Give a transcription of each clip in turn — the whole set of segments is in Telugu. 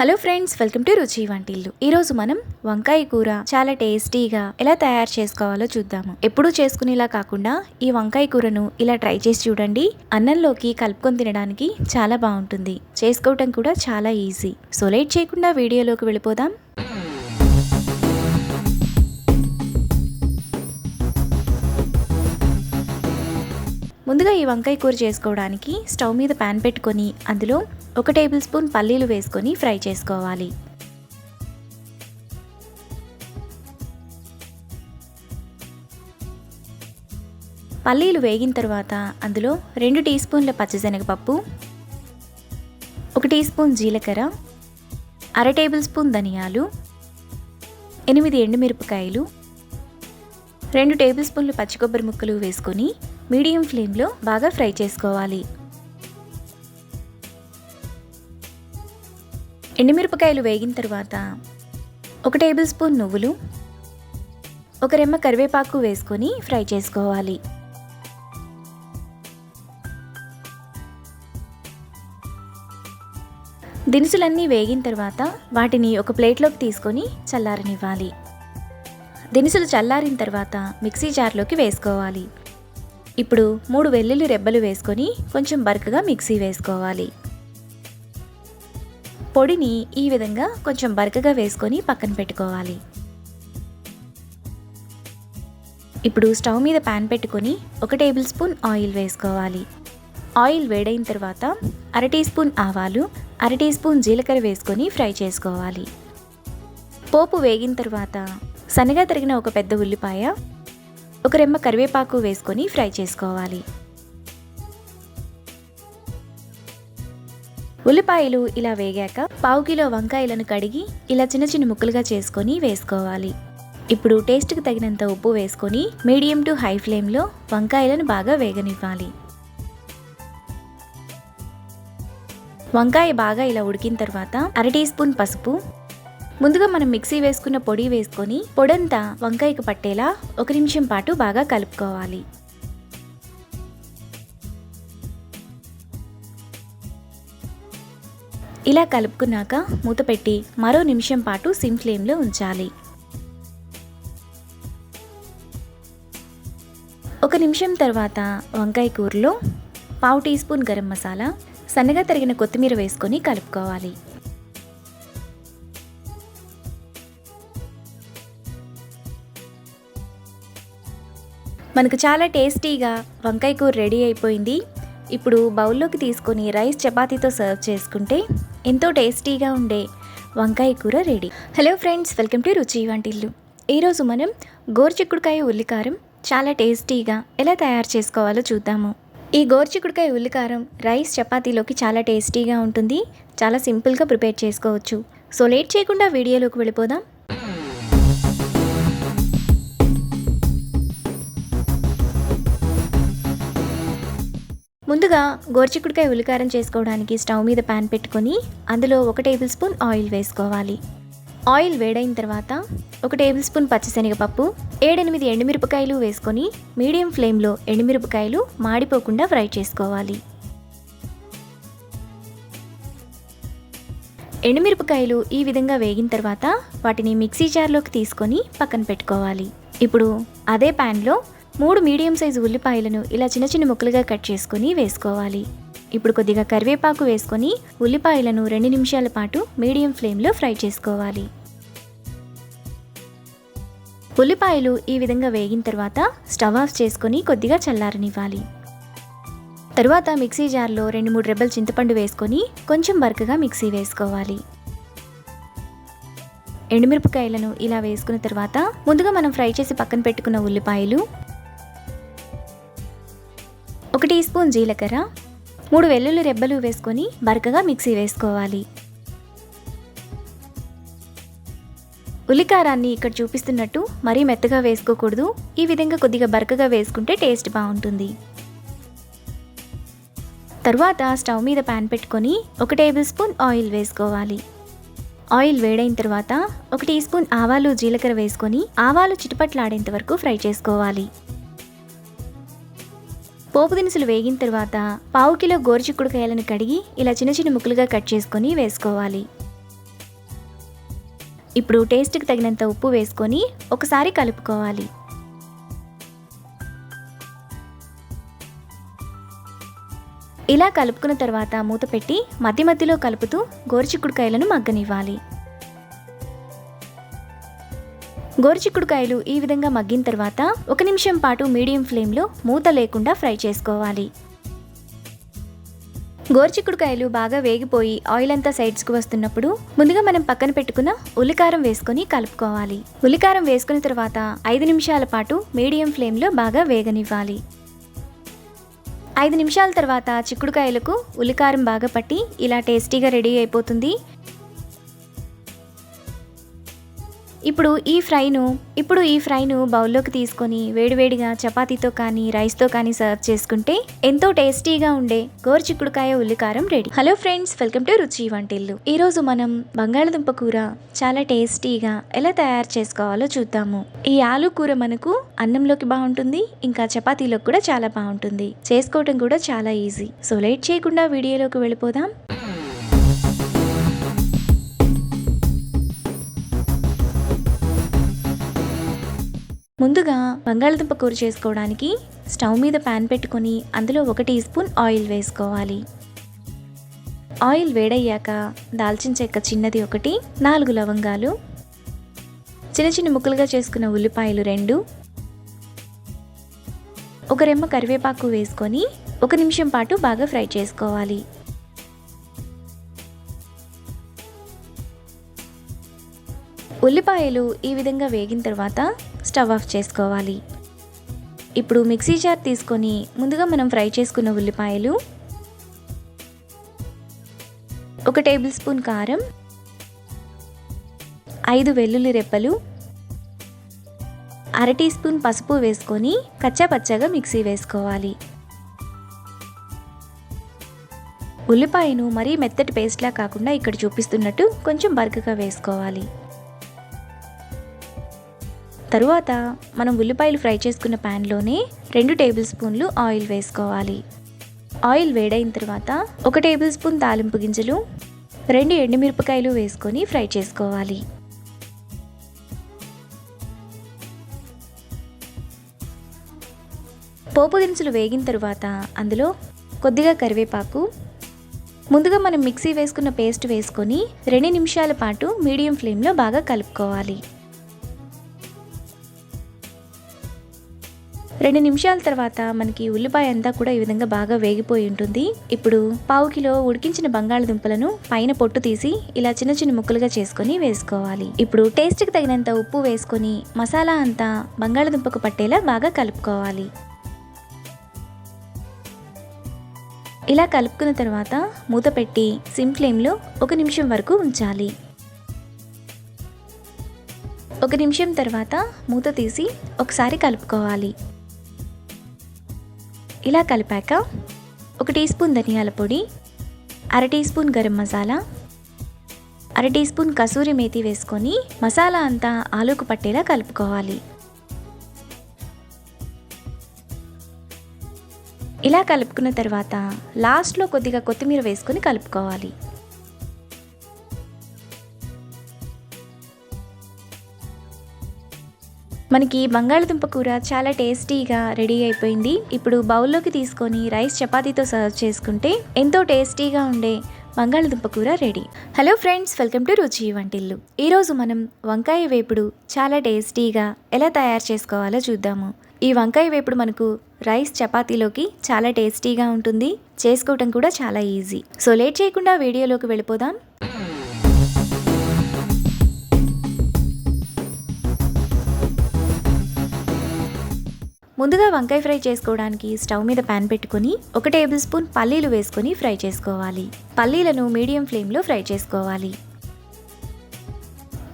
Hello friends, welcome to Ruchi వంటిల్లు. ఈ రోజు మనం వంకాయ కూర చాలా టేస్టీగా ఎలా తయారు చేసుకోవాలో చూద్దాము. ఎప్పుడూ చేసుకునేలా కాకుండా ఈ వంకాయ కూరను ఇలా ట్రై చేసి చూడండి. అన్నంలోకి కలుపుకొని తినడానికి చాలా బాగుంటుంది. చేసుకోవటం కూడా చాలా ఈజీ. సో లేట్ చేయకుండా వీడియోలోకి వెళ్ళిపోదాం. ముందుగా ఈ వంకాయ కూర చేసుకోవడానికి స్టవ్ మీద పాన్ పెట్టుకొని అందులో 1 టేబుల్ స్పూన్ పల్లీలు వేసుకొని ఫ్రై చేసుకోవాలి. పల్లీలు వేగిన తర్వాత అందులో 2 టీ స్పూన్ల పచ్చిశనగపప్పు, 1 టీ స్పూన్ జీలకర్ర, 1/2 టేబుల్ స్పూన్ ధనియాలు, 8 ఎండుమిరపకాయలు, 2 టేబుల్ స్పూన్లు పచ్చి కొబ్బరి ముక్కలు వేసుకొని మీడియం ఫ్లేమ్లో బాగా ఫ్రై చేసుకోవాలి. ఎండుమిరపకాయలు వేగిన తర్వాత 1 టేబుల్ స్పూన్ నువ్వులు, 1 రెమ్మ కరివేపాకు వేసుకొని ఫ్రై చేసుకోవాలి. దినుసులన్నీ వేగిన తర్వాత వాటిని ఒక ప్లేట్లోకి తీసుకొని చల్లారనివ్వాలి. దినుసులు చల్లారిన తర్వాత మిక్సీ జార్లోకి వేసుకోవాలి. ఇప్పుడు 3 వెల్లుల్లి రెబ్బలు వేసుకొని కొంచెం బరకగా మిక్సీ వేసుకోవాలి. పొడిని ఈ విధంగా కొంచెం బరకగా వేసుకొని పక్కన పెట్టుకోవాలి. ఇప్పుడు స్టవ్ మీద పాన్ పెట్టుకొని 1 టేబుల్ స్పూన్ ఆయిల్ వేసుకోవాలి. ఆయిల్ వేడైన తర్వాత 1/2 టీ స్పూన్ ఆవాలు, 1/2 టీ స్పూన్ జీలకర్ర వేసుకొని ఫ్రై చేసుకోవాలి. పోపు వేగిన తర్వాత సన్నగా తరిగిన ఒక పెద్ద ఉల్లిపాయ, 1 రెమ్మ కరివేపాకు వేసుకొని ఫ్రై చేసుకోవాలి. ఉల్లిపాయలు ఇలా వేగాక 1/2 కిలో వంకాయలను కడిగి ఇలా చిన్న చిన్న ముక్కలుగా చేసుకొని వేసుకోవాలి. ఇప్పుడు టేస్ట్కి తగినంత ఉప్పు వేసుకొని మీడియం టు హై ఫ్లేమ్లో వంకాయలను బాగా వేగనివ్వాలి. వంకాయ బాగా ఇలా ఉడికిన తర్వాత 1/2 టీ స్పూన్ పసుపు, ముందుగా మనం మిక్సీ వేసుకున్న పొడి వేసుకొని పొడంతా వంకాయకు పట్టేలా 1 నిమిషం పాటు బాగా కలుపుకోవాలి. ఇలా కలుపుకున్నాక మూత పెట్టి మరో నిమిషం పాటు సిమ్ ఫ్లేమ్లో ఉంచాలి. 1 నిమిషం తర్వాత వంకాయ కూరలో 1/2 టీ స్పూన్ గరం మసాలా, సన్నగా తరిగిన కొత్తిమీర వేసుకొని కలుపుకోవాలి. మనకు చాలా టేస్టీగా వంకాయ కూర రెడీ అయిపోయింది. ఇప్పుడు బౌల్లోకి తీసుకొని రైస్ చపాతీతో సర్వ్ చేసుకుంటే ఎంతో టేస్టీగా ఉండే వంకాయ కూర ready. Hello friends, welcome to Ruchi Vantillu. ఈరోజు మనం గోరుచిక్కుడుకాయ ఉల్లికారం చాలా టేస్టీగా ఎలా తయారు చేసుకోవాలో చూద్దాము. ఈ గోరుచిక్కుడుకాయ ఉల్లికారం రైస్ చపాతీలోకి చాలా టేస్టీగా ఉంటుంది. చాలా సింపుల్గా ప్రిపేర్ చేసుకోవచ్చు. సో లేట్ చేయకుండా వీడియోలోకి వెళ్ళిపోదాం. ముందుగా గోరుచిక్కుడుకాయ ఉల్లికారం చేసుకోవడానికి స్టవ్ మీద పాన్ పెట్టుకొని అందులో 1 టేబుల్ స్పూన్ ఆయిల్ వేసుకోవాలి. ఆయిల్ వేడైన తర్వాత 1 టేబుల్ స్పూన్ పచ్చిశనగపప్పు, 7-8 ఎండుమిరపకాయలు వేసుకొని మీడియం ఫ్లేమ్లో ఎండుమిరపకాయలు మాడిపోకుండా ఫ్రై చేసుకోవాలి. ఎండుమిరపకాయలు ఈ విధంగా వేగిన తర్వాత వాటిని మిక్సీ జార్లోకి తీసుకొని పక్కన పెట్టుకోవాలి. ఇప్పుడు అదే ప్యాన్లో 3 మీడియం సైజు ఉల్లిపాయలను ఇలా చిన్న చిన్న ముక్కలుగా కట్ చేసుకొని వేసుకోవాలి. ఇప్పుడు కొద్దిగా కరివేపాకు వేసుకొని ఉల్లిపాయలను 2 నిమిషాల పాటు మీడియం ఫ్లేమ్లో ఫ్రై చేసుకోవాలి. ఉల్లిపాయలు ఈ విధంగా వేగిన తర్వాత స్టవ్ ఆఫ్ చేసుకొని కొద్దిగా చల్లారనివ్వాలి. తరువాత మిక్సీ జార్లో 2-3 రెబ్బలు చింతపండు వేసుకొని కొంచెం బరకగా మిక్సీ వేసుకోవాలి. ఎండుమిరపకాయలను ఇలా వేసుకున్న తర్వాత ముందుగా మనం ఫ్రై చేసి పక్కన పెట్టుకున్న ఉల్లిపాయలు, 1 టీ స్పూన్ జీలకర్ర, 3 వెల్లుల్లి రెబ్బలు వేసుకొని బరకగా మిక్సీ వేసుకోవాలి. ఉల్లికారాన్ని ఇక్కడ చూపిస్తున్నట్టు మరీ మెత్తగా వేసుకోకూడదు. ఈ విధంగా కొద్దిగా బరకగా వేసుకుంటే టేస్ట్ బాగుంటుంది. తరువాత స్టవ్ మీద పాన్ పెట్టుకొని 1 టేబుల్ స్పూన్ ఆయిల్ వేసుకోవాలి. ఆయిల్ వేడైన తర్వాత 1 టీ స్పూన్ ఆవాలు, జీలకర్ర వేసుకొని ఆవాలు చిటపట్లాడేంత వరకు ఫ్రై చేసుకోవాలి. పోపు దినుసులు వేగిన తర్వాత 1/2 కిలో గోరుచిక్కుడుకాయలను కడిగి ఇలా చిన్న చిన్న ముక్కలుగా కట్ చేసుకొని వేసుకోవాలి. ఇప్పుడు టేస్ట్కి తగినంత ఉప్పు వేసుకొని ఒకసారి కలుపుకోవాలి. ఇలా కలుపుకున్న తర్వాత మూత పెట్టి మధ్య మధ్యలో కలుపుతూ గోరుచిక్కుడుకాయలను మగ్గనివ్వాలి. గోరుచిక్కుడుకాయలు ఈ విధంగా మగ్గిన తర్వాత 1 నిమిషం పాటు మీడియం ఫ్లేమ్లో మూత లేకుండా ఫ్రై చేసుకోవాలి. గోరుచిక్కుడుకాయలు బాగా వేగిపోయి ఆయిల్ అంతా సైడ్స్కి వస్తున్నప్పుడు ముందుగా మనం పక్కన పెట్టుకున్న ఉల్లికారం వేసుకొని కలుపుకోవాలి. ఉల్లికారం వేసుకున్న తర్వాత 5 నిమిషాల పాటు మీడియం ఫ్లేమ్లో బాగా వేగనివ్వాలి. 5 నిమిషాల తర్వాత చిక్కుడుకాయలకు ఉల్లికారం బాగా పట్టి ఇలా టేస్టీగా రెడీ అయిపోతుంది. ఇప్పుడు ఈ ఫ్రైను బౌల్లోకి తీసుకొని వేడివేడిగా చపాతీతో కానీ రైస్తో కానీ సర్వ్ చేసుకుంటే ఎంతో టేస్టీగా ఉండే గోరుచిక్కుడుకాయ ఉల్లికారం ready. Hello friends, welcome to Ruchi Vantillu. ఈరోజు మనం బంగాళదుంప కూర చాలా టేస్టీగా ఎలా తయారు చేసుకోవాలో చూద్దాము. ఈ ఆలు కూర మనకు అన్నంలోకి బాగుంటుంది, ఇంకా చపాతీలోకి కూడా చాలా బాగుంటుంది. చేసుకోవటం కూడా చాలా ఈజీ. సో లేట్ చేయకుండా వీడియోలోకి వెళ్ళిపోదాం. ముందుగా బంగాళదుంప కూర చేసుకోవడానికి స్టవ్ మీద ప్యాన్ పెట్టుకొని అందులో 1 టీ స్పూన్ ఆయిల్ వేసుకోవాలి. ఆయిల్ వేడయ్యాక దాల్చిన చెక్క చిన్నది 1, 4 లవంగాలు, చిన్న చిన్న ముక్కలుగా చేసుకున్న ఉల్లిపాయలు 2, 1 రెమ్మ కరివేపాకు వేసుకొని 1 నిమిషం పాటు బాగా ఫ్రై చేసుకోవాలి. ఉల్లిపాయలు ఈ విధంగా వేగిన తర్వాత స్టవ్ ఆఫ్ చేసుకోవాలి. ఇప్పుడు మిక్సీ జార్ తీసుకొని ముందుగా మనం ఫ్రై చేసుకున్న ఉల్లిపాయలు, 1 టేబుల్ స్పూన్ కారం, 5 వెల్లుల్లి రెప్పలు, 1/2 టీ స్పూన్ పసుపు వేసుకొని కచ్చా పచ్చగా మిక్సీ వేసుకోవాలి. ఉల్లిపాయను మరీ మెత్తటి పేస్ట్లా కాకుండా ఇక్కడ చూపిస్తున్నట్టు కొంచెం బరకగా వేసుకోవాలి. తరువాత మనం ఉల్లిపాయలు ఫ్రై చేసుకున్న ప్యాన్లోనే 2 టేబుల్ స్పూన్లు ఆయిల్ వేసుకోవాలి. ఆయిల్ వేడైన తర్వాత 1 టేబుల్ స్పూన్ తాలింపు గింజలు, 2 ఎండుమిరపకాయలు వేసుకొని ఫ్రై చేసుకోవాలి. పోపు దినుసులు వేగిన తర్వాత అందులో కొద్దిగా కరివేపాకు, ముందుగా మనం మిక్సీ వేసుకున్న పేస్ట్ వేసుకొని 2 నిమిషాల పాటు మీడియం ఫ్లేమ్లో బాగా కలుపుకోవాలి. 2 నిమిషాల తర్వాత మనకి ఉల్లిపాయ అంతా కూడా ఈ విధంగా బాగా వేగిపోయి ఉంటుంది. ఇప్పుడు 1/2 కిలో ఉడికించిన బంగాళదుంపలను పైన పొట్టు తీసి ఇలా చిన్న చిన్న ముక్కలుగా చేసుకొని వేసుకోవాలి. ఇప్పుడు టేస్ట్కి తగినంత ఉప్పు వేసుకొని మసాలా అంతా బంగాళదుంపకు పట్టేలా బాగా కలుపుకోవాలి. ఇలా కలుపుకున్న తర్వాత మూత పెట్టి సిమ్ ఫ్లేమ్లో 1 నిమిషం వరకు ఉంచాలి. 1 నిమిషం తర్వాత మూత తీసి ఒకసారి కలుపుకోవాలి. ఇలా కలిపాక 1 టీ స్పూన్ ధనియాల పొడి, 1/2 teaspoon garam masala, 1/2 teaspoon kasuri methi వేసుకొని మసాలా అంతా ఆలుకు పట్టేలా కలుపుకోవాలి. ఇలా కలుపుకున్న తర్వాత లాస్ట్లో కొద్దిగా కొత్తిమీర వేసుకొని కలుపుకోవాలి. మనకి బంగాళదుంప కూర చాలా టేస్టీగా రెడీ అయిపోయింది. ఇప్పుడు బౌల్లోకి తీసుకొని రైస్ చపాతీతో సర్వ్ చేసుకుంటే ఎంతో టేస్టీగా ఉండే బంగాళదుంప కూర ready. Hello friends, welcome to Ruchi Vantillu. ఈరోజు మనం వంకాయ వేపుడు చాలా టేస్టీగా ఎలా తయారు చేసుకోవాలో చూద్దాము. ఈ వంకాయ వేపుడు మనకు రైస్ చపాతీలోకి చాలా టేస్టీగా ఉంటుంది. చేసుకోవటం కూడా చాలా ఈజీ. సో లేట్ చేయకుండా వీడియోలోకి వెళ్ళిపోదాం. ముందుగా వంకాయ ఫ్రై చేసుకోవడానికి స్టవ్ మీద ప్యాన్ పెట్టుకొని 1 టేబుల్ స్పూన్ పల్లీలు వేసుకొని ఫ్రై చేసుకోవాలి. పల్లీలను మీడియం ఫ్లేమ్లో ఫ్రై చేసుకోవాలి.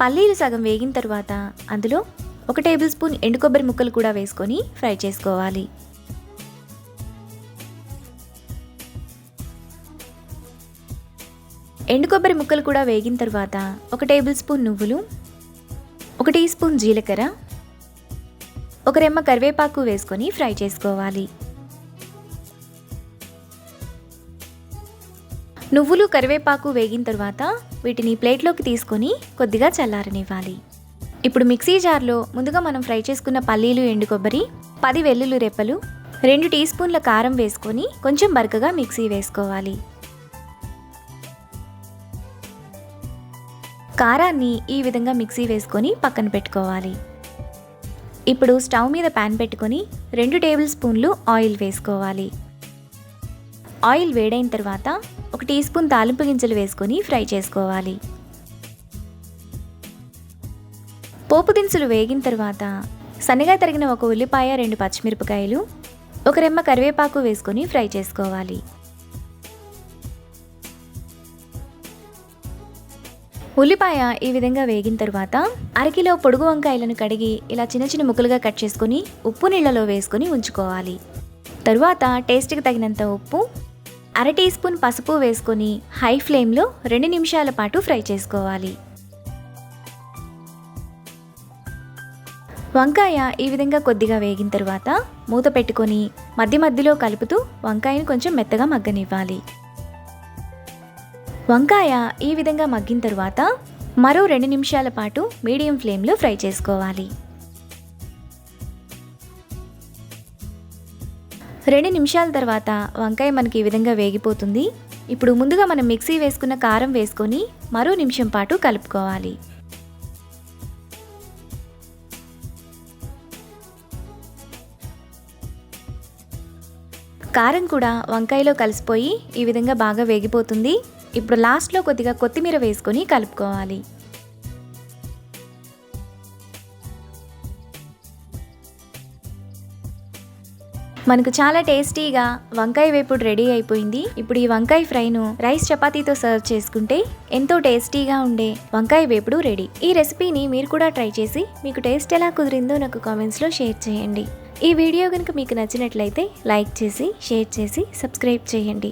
పల్లీలు సగం వేగిన తర్వాత అందులో 1 టేబుల్ స్పూన్ ఎండు కొబ్బరి ముక్కలు కూడా వేసుకొని ఫ్రై చేసుకోవాలి. ఎండు కొబ్బరి ముక్కలు కూడా వేగిన తర్వాత 1 టేబుల్ స్పూన్ నువ్వులు, 1 టీ స్పూన్ జీలకర్ర, 1 రెమ్మ కరివేపాకు వేసుకొని ఫ్రై చేసుకోవాలి. నువ్వులు కరివేపాకు వేగిన తర్వాత వీటిని ప్లేట్లోకి తీసుకొని కొద్దిగా చల్లారనివ్వాలి. ఇప్పుడు మిక్సీ జార్లో ముందుగా మనం ఫ్రై చేసుకున్న పల్లీలు, ఎండు కొబ్బరి, 10 వెల్లుల్లి రెప్పలు, 2 టీ స్పూన్ల కారం వేసుకొని కొంచెం బరకగా మిక్సీ వేసుకోవాలి. కారాన్ని ఈ విధంగా మిక్సీ వేసుకొని పక్కన పెట్టుకోవాలి. ఇప్పుడు స్టవ్ మీద ప్యాన్ పెట్టుకొని 2 టేబుల్ స్పూన్లు ఆయిల్ వేసుకోవాలి. ఆయిల్ వేడైన తర్వాత 1 టీ స్పూన్ తాలింపు గింజలు వేసుకొని ఫ్రై చేసుకోవాలి. పోపు దినుసులు వేగిన తర్వాత సన్నగా తరిగిన 1 ఉల్లిపాయ, 2 పచ్చిమిరపకాయలు, 1 రెమ్మ కరివేపాకు వేసుకొని ఫ్రై చేసుకోవాలి. ఉల్లిపాయ ఈ విధంగా వేగిన తర్వాత 1/2 కిలో పొడుగు వంకాయలను కడిగి ఇలా చిన్న చిన్న ముక్కలుగా కట్ చేసుకొని ఉప్పు నీళ్ళలో వేసుకొని ఉంచుకోవాలి. తరువాత టేస్ట్కి తగినంత ఉప్పు, 1/2 టీ స్పూన్ పసుపు వేసుకొని హై ఫ్లేమ్లో 2 నిమిషాల పాటు ఫ్రై చేసుకోవాలి. వంకాయ ఈ విధంగా కొద్దిగా వేగిన తర్వాత మూత పెట్టుకొని మధ్య మధ్యలో కలుపుతూ వంకాయను కొంచెం మెత్తగా మగ్గనివ్వాలి. వంకాయ ఈ విధంగా మగ్గిన తర్వాత మరో 2 నిమిషాల పాటు మీడియం ఫ్లేమ్లో ఫ్రై చేసుకోవాలి. 2 నిమిషాల తర్వాత వంకాయ మనకి ఈ విధంగా వేగిపోతుంది. ఇప్పుడు ముందుగా మనం మిక్సీ వేసుకున్న కారం వేసుకొని మరో నిమిషం పాటు కలుపుకోవాలి. కారం కూడా వంకాయలో కలిసిపోయి ఈ విధంగా బాగా వేగిపోతుంది. ఇప్పుడు లాస్ట్లో కొద్దిగా కొత్తిమీర వేసుకొని కలుపుకోవాలి. మనకు చాలా టేస్టీగా వంకాయ వేపుడు రెడీ అయిపోయింది. ఇప్పుడు ఈ వంకాయ ఫ్రైను రైస్ చపాతీతో సర్వ్ చేసుకుంటే ఎంతో టేస్టీగా ఉండే వంకాయ వేపుడు రెడీ. ఈ రెసిపీని మీరు కూడా ట్రై చేసి మీకు టేస్ట్ ఎలా కుదిరిందో నాకు కామెంట్స్లో షేర్ చేయండి. ఈ వీడియో కనుక మీకు నచ్చినట్లయితే లైక్ చేసి, షేర్ చేసి, సబ్స్క్రైబ్ చేయండి.